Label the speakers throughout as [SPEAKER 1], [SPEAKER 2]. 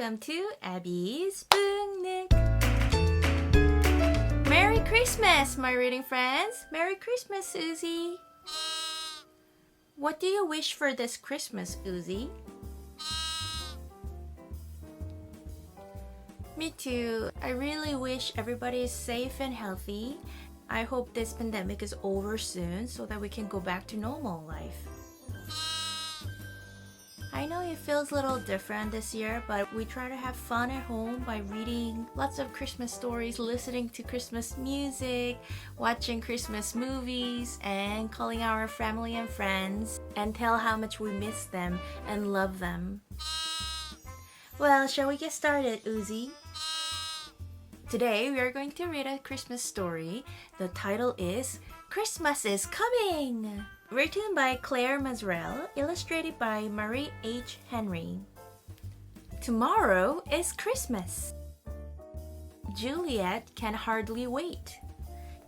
[SPEAKER 1] welcome to Abby's Book Nook. Merry Christmas, my reading friends. Merry Christmas, Uzi. What do you wish for this Christmas, Uzi? Me too. I really wish everybody is safe and healthy. I hope this pandemic is over soon so that we can go back to normal life. I know it feels a little different this year, but we try to have fun at home by reading lots of Christmas stories, listening to Christmas music, watching Christmas movies, and calling our family and friends and tell how much we miss them and love them. Well, shall we get started, Uzi? Today we are going to read a Christmas story. The title is Christmas is Coming! Written by Claire Masurel, illustrated by Marie H. Henry. Tomorrow is Christmas. Juliette can hardly wait.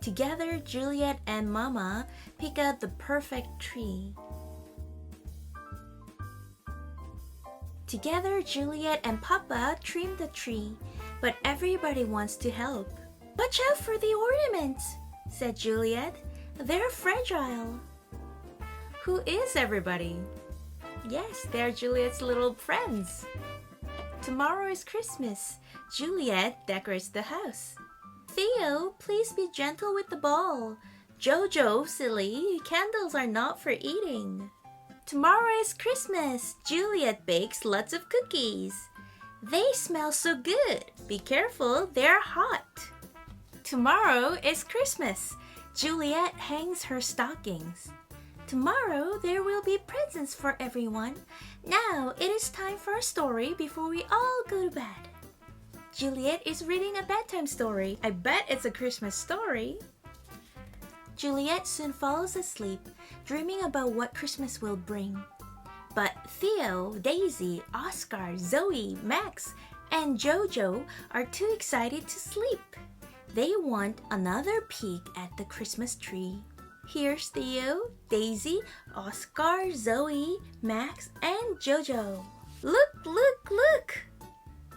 [SPEAKER 1] Together, Juliette and Mama pick out the perfect tree. Together, Juliette and Papa trim the tree, but everybody wants to help. Watch out for the ornaments, said Juliette. They're fragile. Who is everybody? Yes, they're Juliette's little friends. Tomorrow is Christmas. Juliette decorates the house. Theo, please be gentle with the ball. Jojo, silly, candles are not for eating. Tomorrow is Christmas. Juliette bakes lots of cookies. They smell so good. Be careful, they're hot. Tomorrow is Christmas. Juliette hangs her stockings. Tomorrow there will be presents for everyone. Now it is time for a story before we all go to bed. Juliette is reading a bedtime story. I bet it's a Christmas story. Juliette soon falls asleep, dreaming about what Christmas will bring. But Theo, Daisy, Oscar, Zoe, Max, and Jojo are too excited to sleep. They want another peek at the Christmas tree. Here's Theo, Daisy, Oscar, Zoe, Max, and Jojo. Look, look, look!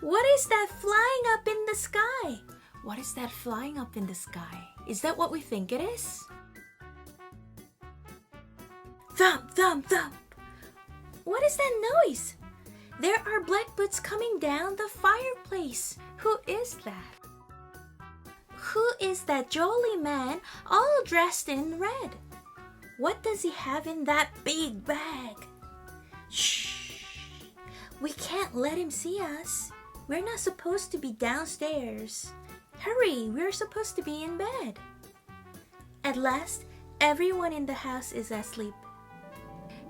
[SPEAKER 1] What is that flying up in the sky? What is that flying up in the sky? Is that what we think it is? Thump, thump, thump! What is that noise? There are black boots coming down the fireplace. Who is that? Who is that jolly man all dressed in red? What does he have in that big bag? Shh! We can't let him see us. We're not supposed to be downstairs. Hurry, we're supposed to be in bed. At last, everyone in the house is asleep.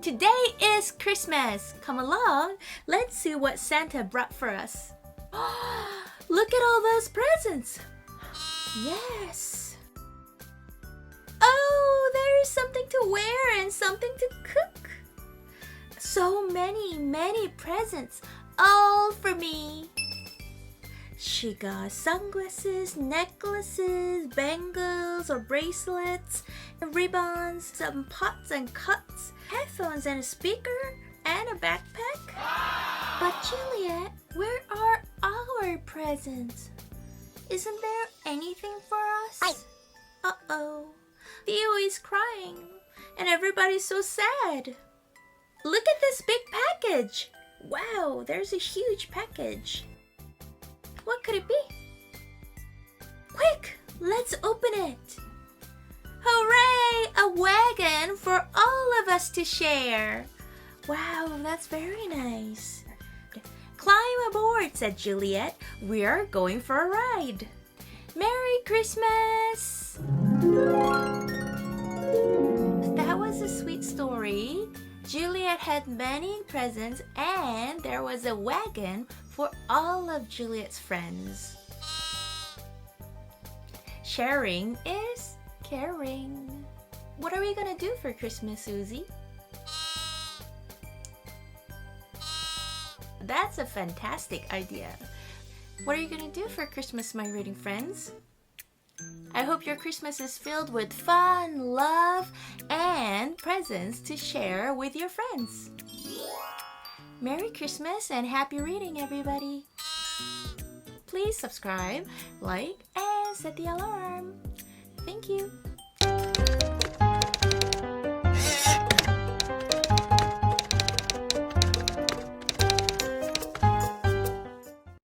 [SPEAKER 1] Today is Christmas. Come along, let's see what Santa brought for us. Look at all those presents. Yes. Oh, there is something to wear and something to cook. So many presents, all for me. She got sunglasses, necklaces, bangles or bracelets, ribbons, some pots and cups, headphones and a speaker, and a backpack. But Juliette, where are our presents? Isn't there anything for us? Uh-oh. Theo is crying, and everybody's so sad. Look at this big package. Wow, there's a huge package. What could it be? Quick, let's open it. Hooray! A wagon for all of us to share. Wow, that's very nice. Climb aboard, said Juliette. We're going for a ride. Merry Christmas! That was a sweet story. Juliette had many presents and there was a wagon for all of Juliette's friends. Sharing is caring. What are we gonna do for Christmas, Uzi? That's a fantastic idea. What are you gonna do for Christmas, my reading friends? I hope your Christmas is filled with fun, love, and presents to share with your friends. Merry Christmas and happy reading, everybody! please subscribe, like, and set the alarm. Thank you.